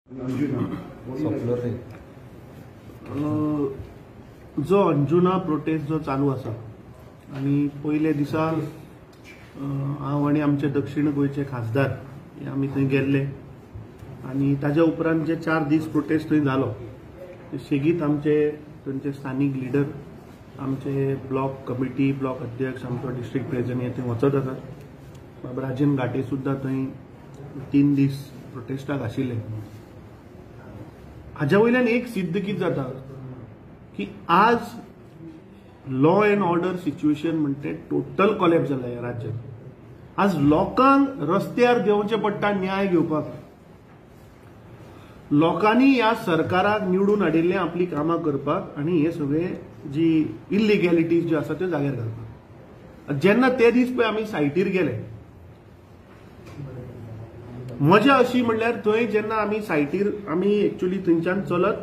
जो अंजुना प्रोटेस्ट जो चालू आसा आणि पयले दिसा हांव आनी आमचे दक्षिण गोयचे खासदार आमी थंय गेल्ले आणि ताज्या उपरांत जे 4 दीस प्रोटेस्ट थंय जालो सेगीत आमचे थंयचे स्थानिक लिडर आमचे ब्लॉक कमिटी ब्लॉक अध्यक्ष आमचो डिस्ट्रिक्ट प्रेसिडेंट हे थंय वचत आसात. बाब राजन घाटे सुद्दां थंय 3 दीस प्रोटेस्टाक आशिल्ले. हाज्या वयल्यान एक सिद्ध कितें जाता की आज लॉ अँड ऑर्डर सिच्युएशन म्हणते टोटल कॉलेप्स जाला ह्या राज्यात. आज लोकांक रस्त्यार देंवचें पडटा न्याय घेवपाक. लोकांनी ह्या सरकाराक निवडून हाडिल्ले आपली कामां करपाक आणि हे सगळे जी इलिगॅलिटीज ज्यो आसा त्यो जाग्यार घालपाक. जेन्ना ते दीस पळय आमी सायटीर गेले मजा अशी म्हणल्यार थंय जेन्ना आमी सायटीर आमी एक्चुअली थंयच्यान चलत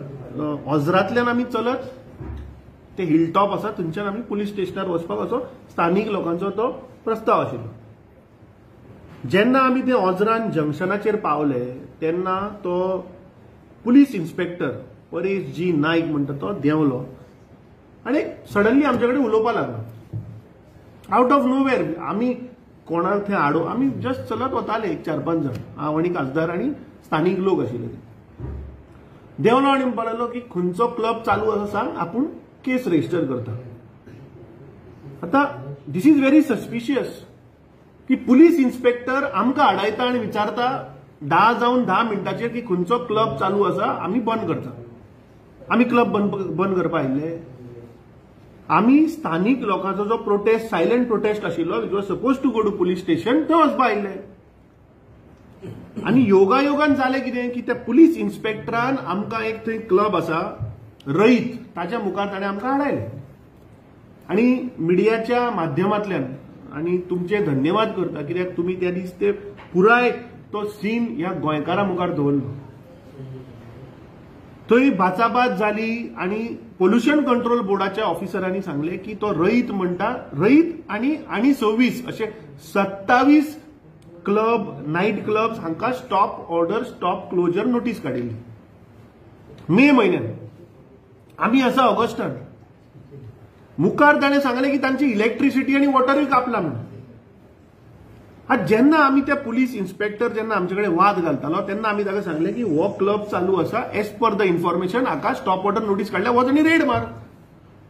ऑजरांतल्यान आमी चलत ते हिल टॉप आसा थंयच्यान आमी पुलीस स्टेशनार वचपाक असो स्थानिक लोकांचो तो प्रस्ताव आशिल्लो. जेन्ना आमी ते ऑजरान जंक्शनाचेर पावले तेन्ना तो पुलीस इन्स्पेक्टर परेश जी नाईक म्हणटा तो देंवलो आणि सडनली आमचे कडेन उलोवपाक लागलो आउट ऑफ नोवेर. आमी कोणाक थंय हाडू आमी जस्ट चलत वताले 4-5 जण हांव आनी खासदार आनी स्थानिक लोक आशिल्ले. देंवलो आनी म्हणपाक लागलो की खंयचो क्लब चालू आसा सांग आपूण केस रजिस्टर करता. आतां दिस इज व्हेरी सस्पिशियस की पुलीस इन्स्पेक्टर आमकां हाडायता आनी विचारता 10 जावन 10 मिनटाचेर की खंयचो क्लब चालू आसा आमी बंद करता. आमी क्लब बंद करपाक आयिल्ले. आमी स्थानिक लोकांचो जो प्रोटेस्ट सायलेंट प्रोटेस्ट आशिल्लो which was suppose to go to police station थंय वचपाक आयिल्ले. आनी योगायोगान जालें कितें की त्या पुलीस इन्स्पेक्टरान आमकां एक थंय क्लब आसा रईत ताच्या मुखार ताणें आमकां हाडयलें आनी मिडियाच्या माध्यमांतल्यान आनी तुमचे धन्यवाद करता कित्याक तुमी त्या दीस ते पुराय तो सीन ह्या गोंयकारां मुखार दवरलो. थंय भाचाभाच जाली आणि पोल्युशन कंट्रोल बोर्डाच्या ऑफिसरांनी सांगले की तो रईत म्हणटा रईत आणि 26 असे 27 क्लब नाईट क्लब्स हांकां stop order stop closure notice काडिल्ली मे म्हयन्यात. आमी आसा ऑगस्टान. मुखार ताणें सांगलें की तांची इलेक्ट्रिसिटी आणि वॉटरूय कापला म्हणून. आज जेन्ना आमी त्या पुलीस इन्स्पेक्टर जेन्ना आमचे कडेन वाद घालतालो तेन्ना आमी ताका सांगलें की हो क्लब चालू आसा एज पर द इन्फॉर्मेशन हाका स्टॉप ऑर्डर नोटीस काडल्या वच आनी रेड मार.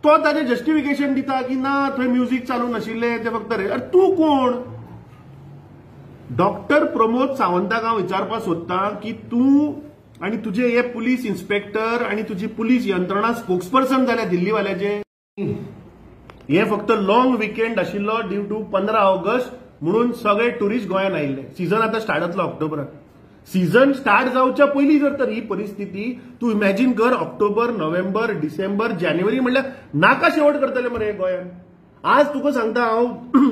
तो ताचें जस्टिफिकेशन दिता की ना थंय म्युझिक चालू नाशिल्लें ते फक्त रेड. अरे तूं कोण? डॉक्टर प्रमोद सावंताक हांव विचारपाक सोदतां की तूं आनी तुजे हे पुलीस इन्स्पेक्टर आनी तुजी पुलीस यंत्रणा स्पोक्सपर्सन जाल्या दिल्लीवाल्याचे. हे फक्त लॉंग विकेंड आशिल्लो ड्यू टू 15 ऑगस्ट म्हणून सगळे टुरिस्ट गोंयांत आयिल्ले. सीझन आता स्टार्ट जातलो ऑक्टोबरात. सीझन स्टार्ट जावच्या पयलीं जर तर ही परिस्थिती तूं इमॅजिन कर ऑक्टोबर नोव्हेंबर डिसेंबर जानेवारी म्हणल्यार नाका शेवट करतले मरे गोंयांत. आज तुका सांगता हांव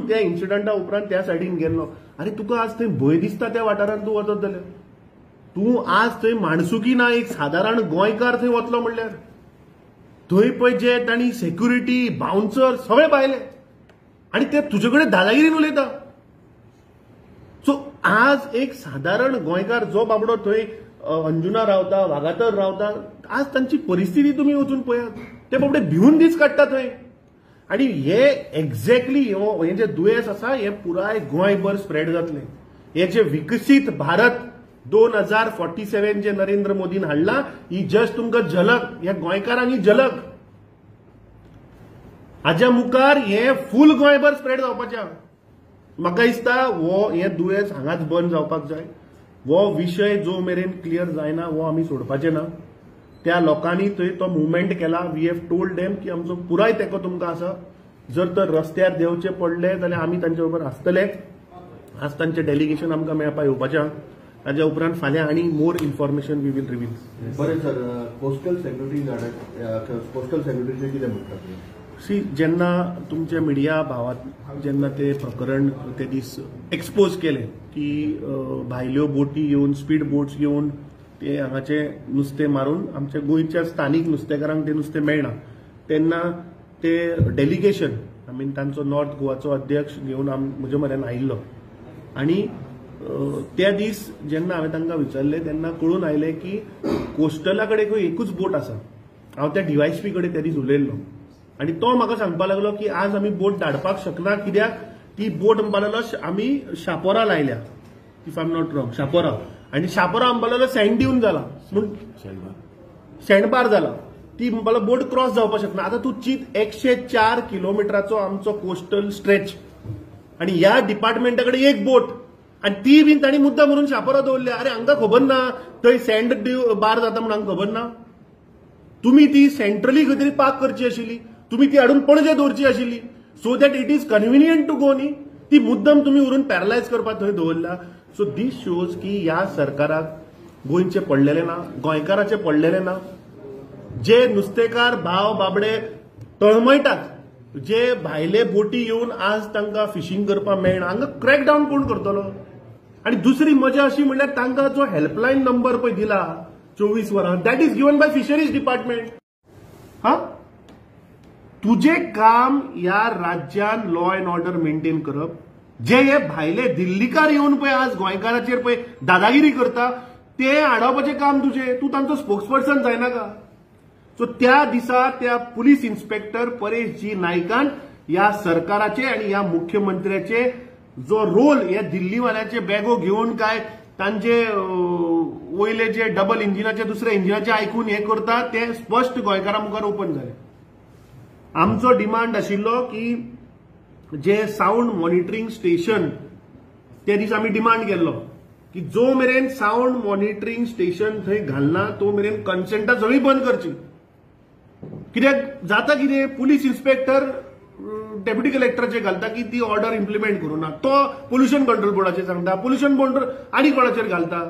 त्या इन्सिडंटा उपरांत त्या सायडीन गेल्लो. अरे तुका आज थंय भंय दिसता त्या वाठारांत तूं वचत जाल्यार. तूं आज थंय माणसुकी ना एक सादारण गोंयकार थंय वतलो म्हणल्यार थंय पळय जे तांणी सेक्युरिटी बाउन्सर सगळे पाहिले आणि ते तुजे कडेन दादागिरीन उलयता. सो आज एक साधारण गोंयकार जो बाबडो थंय अंजुना रावता वागातर रावता आज तांची परिस्थिती तुम्ही वचून पळयात. ते बाबडे भिवून दीस काडटा थंय. आणि हे एक्झॅक्टली हे जे दुयेंस आसा हे पुराय गोंयभर स्प्रेड जातले. हे जे विकसीत भारत 2047 जे नरेंद्र मोदीन हाडला ही जस्ट तुमकां झलक ह्या गोंयकारांक ही झलक. हाज्या मुखार हे फूल गोंयभर स्प्रेड जावपाचें. म्हाका दिसता हे दुयेंस हांगाच बंद जावपाक जाय. हो विशय जो मेरेन क्लियर जायना हो आमी सोडपाचे ना. त्या लोकांनी थंय तो मुवमेंट केला. वी हॅव टोल्ड देम की आमचो पुराय तेंको तुमकां आसा. जर तर रस्त्यार देंवचे पडले जाल्यार आमी तांचे बरोबर आसतले. आज तांचे डेलिगेशन आमकां मेळपाक येवपाचें. ताज्या उपरांत फाल्यां आनी more information we will reveal. बरें सर पोस्टल सेक्रेटरी कितें म्हणटात? जेन्ना तुमच्या मिडिया भावात जेन्ना ते प्रकरण ते दीस एक्सपोज केले की भायल्यो बोटी येवन स्पीड बोट्स येवन ते हांगाचे नुस्तें मारून आमच्या गोंयच्या स्थानीक नुस्तेकारांक ते नुस्तें मेळना तेन्ना ते डेलिगेशन तांचो नॉर्थ गोवाचो अध्यक्ष घेवन म्हजे म्हऱ्यान आयिल्लो आणि त्या दीस जेन्ना हांवें तांकां विचारलें तेन्ना कळून आयलें की कोस्टला कडेन खंय एकूच बोट आसा. हांव त्या डीवायएसपी कडेन त्या दीस उलयल्लो आनी तो म्हाका सांगपाक लागलो की आज आमी बोट धाडपाक शकना कित्याक ती बोट म्हणपाक लागलो आमी शापोरा लायल्या, if I am not wrong, Chapora. आनी शापोरा म्हणपाक लागलो सँड्यून जाला म्हूण शेणबार जाला, ती म्हणपाक लागलो बोट क्रॉस जावपाक शकना. आतां तूं चिंत 104 किलोमिटराचो आमचो कोस्टल स्ट्रेच आनी ह्या डिपार्टमेंटा कडेन एक बोट आनी ती बीन तांणी मुद्दाम म्हणून शापोरा दवरल्या. अरे हांकां खबर ना थंय सँड बार जाता म्हणून हांकां खबर ना? तुम्ही ती सेंट्रली खंय तरी पार्क करची आशिल्ली, तुम्ही ती हाडून पणजे दवरची आशिल्ली so that it is convenient to go न्ही. ती मुद्दम तुम्ही व्हरून पॅरलायज करपाक थंय दवरल्या. सो दीस शोज की ह्या सरकाराक गोंयचे पडलेले ना, गोंयकाराचे पडलेले ना. जे नुस्तेकार भाव बाबडे तळमळटात, जे भायले बोटी येवन आज तांकां फिशिंग करपाक मेळना, हांगा क्रॅकडावन कोण करतलो? आणि दुसरी मजा अशी म्हणल्यार तांकां जो हेल्पलायन नंबर पळय दिला 24 वरां, that is given by fisheries department. हा, तुझे काम या राज्यान लॉ अँड ऑर्डर मेंटेन करप. जे हे भायले दिल्लीकार येवन पळय आज गोंयकाराचेर पळय दादागिरी करता ते आडोवपाचें काम तुझे. तूं तांचो स्पोक्सपर्सन जायना का? सो त्या दिसा त्या पुलीस इन्स्पेक्टर परेश जी नायकान ह्या सरकाराचे आणि ह्या मुख्यमंत्र्याचे जो रोल ह्या दिल्लीवाल्याचे बॅगो घेवन काय तांचे वयले जे डबल इंजिनाचे दुसऱ्या इंजिनाचे आयकून हे करता ते स्पष्ट गोंयकारां मुखार ओपन जाले. आमचो डिमांड आशिल्लो की जे साऊंड मॉनिटरिंग स्टेशन ते दीस आमी डिमांड केल्लो की जो मेरेन साऊंड मॉनिटरिंग स्टेशन थंय घालना तो मेरेन कन्सेंटां सगळी बंद करची. कित्याक जाता कितें, पुलीस इन्स्पेक्टर डेप्युटी कलेक्टराचेर घालता की ती ऑर्डर इम्प्लिमेंट करूं ना, तो पोल्युशन कंट्रोल बोर्डाचेर सांगता, पोल्युशन बोर्ड आनी कोणाचेर घालता.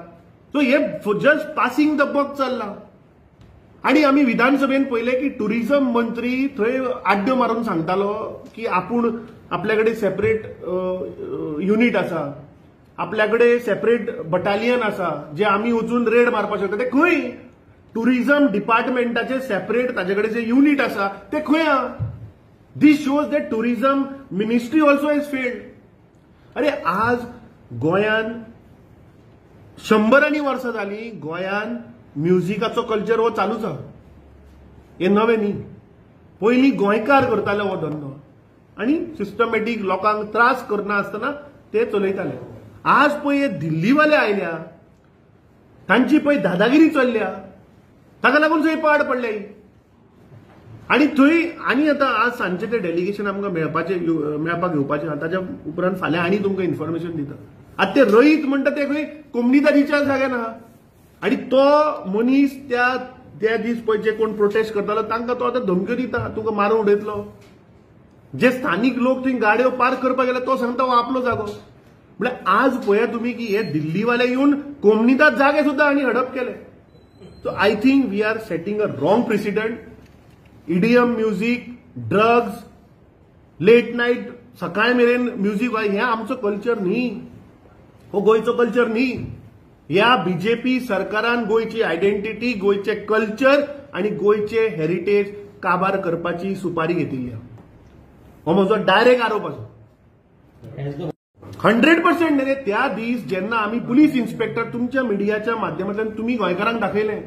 सो हे जस्ट पासिंग द बक चल्ला. आणि आम्ही विधानसभेन पहिले की टुरिझम मंत्री थंय आड्ड्यो मारून सांगतालो की आपूण आपल्याकडे सेपरेट युनिट आसा, आपल्याकडे सेपरेट बटालियन आसा जे आम्ही वचून रेड मारपाक शकता. ते खंय? टुरिझम डिपार्टमेंटाचे सेपरेट ताजेकडे जे युनिट आसा ते खंय आहा? This shows that tourism ministry also is failed. अरे आज गोंयान 100 वर्सां जाली, गोंयान म्युझिकाचो कल्चर हो चालूच आहा. हे नवे न्ही, पयलीं गोंयकार करताले हो धंदो आनी सिस्टमॅटीक लोकांक त्रास करना आसतना ते चलयताले. आज पळय हे दिल्लीवाले आयल्या, तांची पळय दादागिरी चल्ल्या, ताका लागून थंय पाड पडले. आणि थंय आनी आतां आज सांजचे ते डेलिगेशन आमकां मेळपाक येवपाचें आहा, ताच्या उपरांत फाल्यां आनी तुमकां इन्फॉर्मेशन दिता. आतां ते रईत म्हणटा ते खंय कोमनीदादीच्या जाग्यान आहा. आणि तो मनीस त्या दीस पळय जे कोण प्रोटेस्ट करतालो तांकां तो आतां धमक्यो दिता, तुका मारून उडयतलो. जे स्थानिक लोक थंय गाडयो पार्क करपाक गेले तो सांगता हो आपलो जागो. म्हळ्यार आज पळया तुमी की हे दिल्लीवाले येवन कोमनीदाद जागे सुद्दां आनी हडप केले. So I think we are setting a wrong precedent. EDM music, drugs, late night सकाळ मेरेन म्युझिक हे आमचो कल्चर न्ही, हो गोंयचो कल्चर न्ही. ह्या बीजेपी सरकारान गोंयची आयडेंटिटी, गोंयचे कल्चर आणि गोंयचे हेरिटेज काबार करपाची सुपारी घेतिल्ली. हो म्हजो डायरेक्ट आरोप आसा. 100% रे. त्या दीस जेन्ना आमी पुलीस इन्स्पेक्टर तुमच्या मिडियाच्या माध्यमांतल्यान तुम्ही गोंयकारांक दाखयलें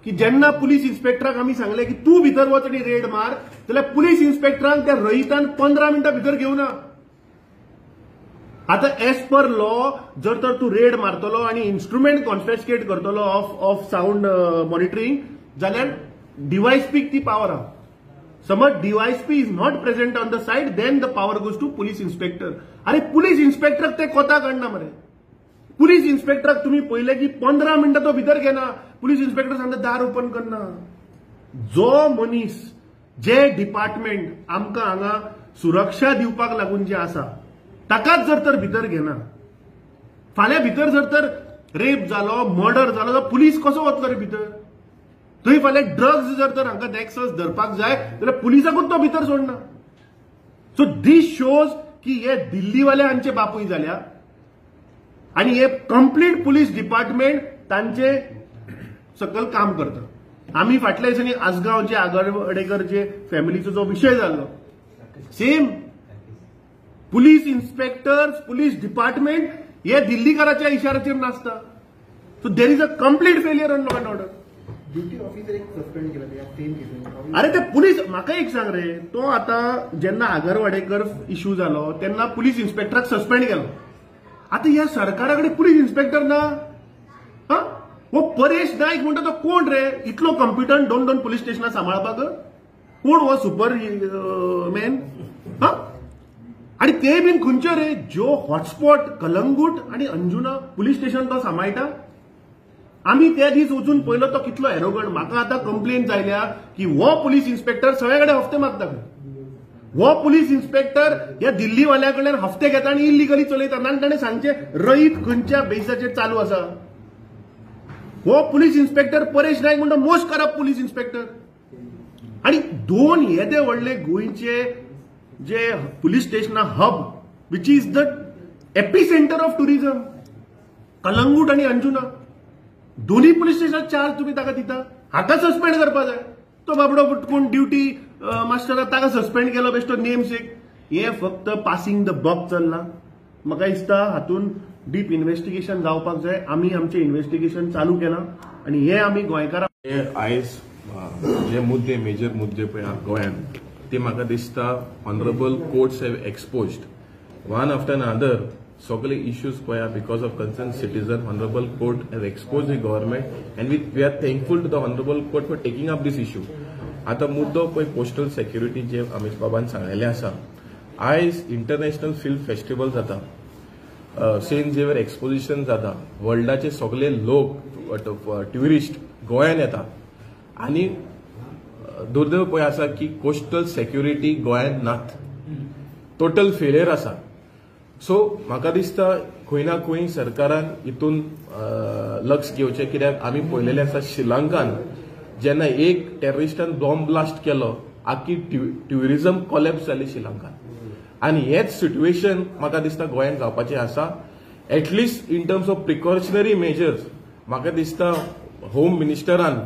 की जेन्ना पुलीस इन्स्पेक्टराक आमी सांगलें की तूं भितर वच आनी रेड मार, जाल्यार पुलीस इन्स्पेक्टरांक त्या रईतान 15 मिनटां भितर घेवना. आता एज पर लॉ जर तर तू रेड मारतलो आणि इन्स्ट्रुमेंट कॉन्फेस्केट करतलो ऑफ साऊंड मॉनिटरिंग जाल्यार डीवायएसपीक ती पावर आहा. समज DYSP is not present on the side then the power goes to police inspector. अरे पुलीस इन्स्पेक्टराक ते कोता काडना मरे. पुलीस इन्स्पेक्टराक तुम्ही पहिले की 15 मिनटां तो भितर घेना, पुलीस इन्स्पेक्टर सांगता दार ओपन करना. जो मनीस जे डिपार्टमेंट आमकां हांगा सुरक्षा दिवपाक लागून जे आसा ताकाच जर तर भितर घेना, फाल्यां भितर जर तर रेप जालो, मर्डर जालो जाल्यार पुलीस कसो वतलो रे भितर? थंय फाल्यां ड्रग्स जर तर हांकां नॅक्सस धरपाक जाय जाल्यार पुलिसाकूच तो भितर सोडना. सो दीस शोज की हे दिल्लीवाले हांचे बापूय जाल्या आणि हे कंप्लीट पुलीस डिपार्टमेंट तांचे सकल काम करता. आम्ही फाटल्या दिसांनी आसगांव जे आगरवडेकर जे फॅमिलीचो जो विशय जाल्लो, same police inspectors, police department हे दिल्लीकराच्या इशाऱ्याचेर नासता. So there is a complete failure on law and order. Duty officer एक सस्पेंड केला त्या 3 केसेस. अरे ते पुलीस म्हाका एक सांग रे, तो आता जेन्ना आगरवाडेकर इश्यू जालो तेन्ना पुलीस इन्स्पेक्टराक सस्पेंड केलो. आता ह्या सरकाराकडे पुलीस इन्स्पेक्टर ना. हो परेश नाईक म्हणटा तो कोण रे, इतलो कॉम्पिटंट 2 पुलीस स्टेशनां सांबाळपाक? कोण हो सुपर मॅन? आणि ते बीन खंयचे रे, ज्यो हॉटस्पॉट कलंगूट आणि अंजुना पुलीस स्टेशन तो सांबाळटा. आम्ही त्या दीस वचून पळयलो तो कितलो एरोगंट. म्हाका आतां कंप्लेन जायल्या की हो पुलीस इन्स्पेक्टर सगळ्याकडे हफ्ते मागता. हो पुलीस इन्स्पेक्टर ह्या दिल्लीवाल्या कडल्यान हफ्ते घेता आणि इलिगली चलयता. आनी ताणें सांगचे रईत खंयच्या बेसाचेर चालू आसा. हो पुलीस इन्स्पेक्टर परेश नाईक म्हणटा मोस्ट करप्ट पुलीस इन्स्पेक्टर. आणि 2 येदे व्हडले गोंयचे जे पुलीस स्टेशनां hub which is the epicentre of tourism, Calangute आणि अंजुना, दोन्ही पुलीस स्टेशन चार्ज तुम्ही ताका दिता. हाका सस्पेंड करपा जाय. तो बाबडो कोण ड्युटी मास्टर ताका सस्पेंड केलो बेश्टो नेम सेक. हे फक्त पासिंग द बक चल्ला. म्हाका दिसता हातून डीप इन्व्हेस्टिगेशन जावपाक जाय. आमी आमचें इन्व्हेस्टिगेशन चालू केलां आणि हे आमी गोंयकारांक आयज जे मुद्दे मेजर मुद्दे पळय गोंयांत ते म्हाका दिसता honourable courts have exposed one after another. सगळे इश्यूज पळया because of concern citizen honourable court have expose the government and we are thankful to the honourable court for taking up this issue. आता मुद्दो पळय postal security जे अमित बाबान सांगलेले आसा. आयज international film festival जाता, सेंट झेवियर एक्सपोजिशन जाता, वर्ल्डाचे सगळे लोक ट्युरिस्ट गोंयांत येता आणि दुर्दैव पळय आसा की कोस्टल सेक्युरिटी गोंयांत नात. टोटल फेलियर आसा. सो म्हाका दिसता खंय ना खंय सरकारान हितून लक्ष घेवचें. कित्याक आमी पळयलेलें आसा श्रीलंकान जेन्ना एक टेररिस्टान बॉम्ब ब्लास्ट केलो आख्खी ट्युरिझम कॉलेप्स जाली श्रीलंकान. आणि हेच सिट्युएशन म्हाका दिसता गोंयांत जावपाचें आसा. At least in terms of precautionary measures म्हाका दिसता होम मिनिस्टरान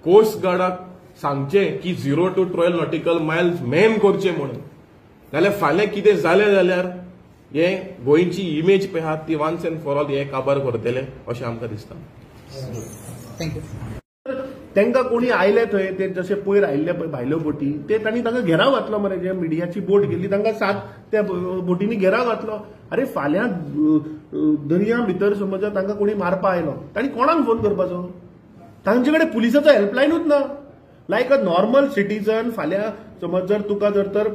कोस्ट गार्डाक सांगचें की 0 to 12 नॉटिकल मायल्स मॅन करचें म्हणून. नाल्यार फाल्यां कितें जालें जाल्यार हे गोंयची इमेज पळय आहा ती वन्स अँड फॉर ऑल हे काबार करतले अशें आमकां दिसता. तांकां कोणी आयले थंय ते जशे पयर आयिल्ले पळय भायल्यो बोटी ते तांणी तांकां घेराव घातलो मरे. जे मिडियाची बोट गेल्ली तांकां साथ त्या बोटींनी घेराव घातलो. अरे फाल्यां दर्या भितर समज तांकां कोणी मारपा आयलो तांणी कोणाक फोन करपाचो? तांचे कडेन पुलिसाचो हेल्पलायनूच ना. लायक अ नॉर्मल सिटीजन फाल्यां समज जर तुका जर तर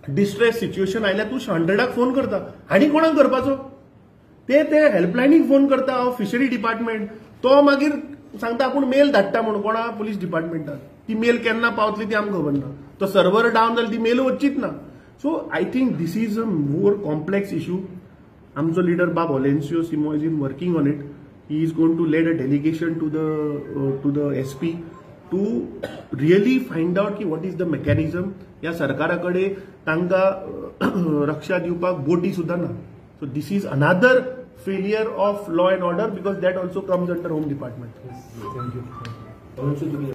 डिस्ट्रेस सिच्युएशन आयल्यार तूं 100क फोन करता. आनी कोणाक करपाचो? ते हेल्पलायनीक फोन करता. फिशरी डिपार्टमेंट तो मागीर सांगता आपूण मेल धाडटा म्हणून कोणा पुलीस डिपार्टमेंटाक. ती मेल केन्ना पावतली ती आमकां खबर ना. तो सर्वर डावन जाली ती मेल वचचीच ना. So I think this is a more complex issue. आमचो लिडर बाब Olencio Simoes is in working on it. He is going to lead a delegation to the SP to really find out की what is the mechanism. ह्या सरकाराकडे तांकां रक्षा दिवपाक बोटी सुद्दां ना. So this is another failure of law and order because that also comes under Home Department. Thank you.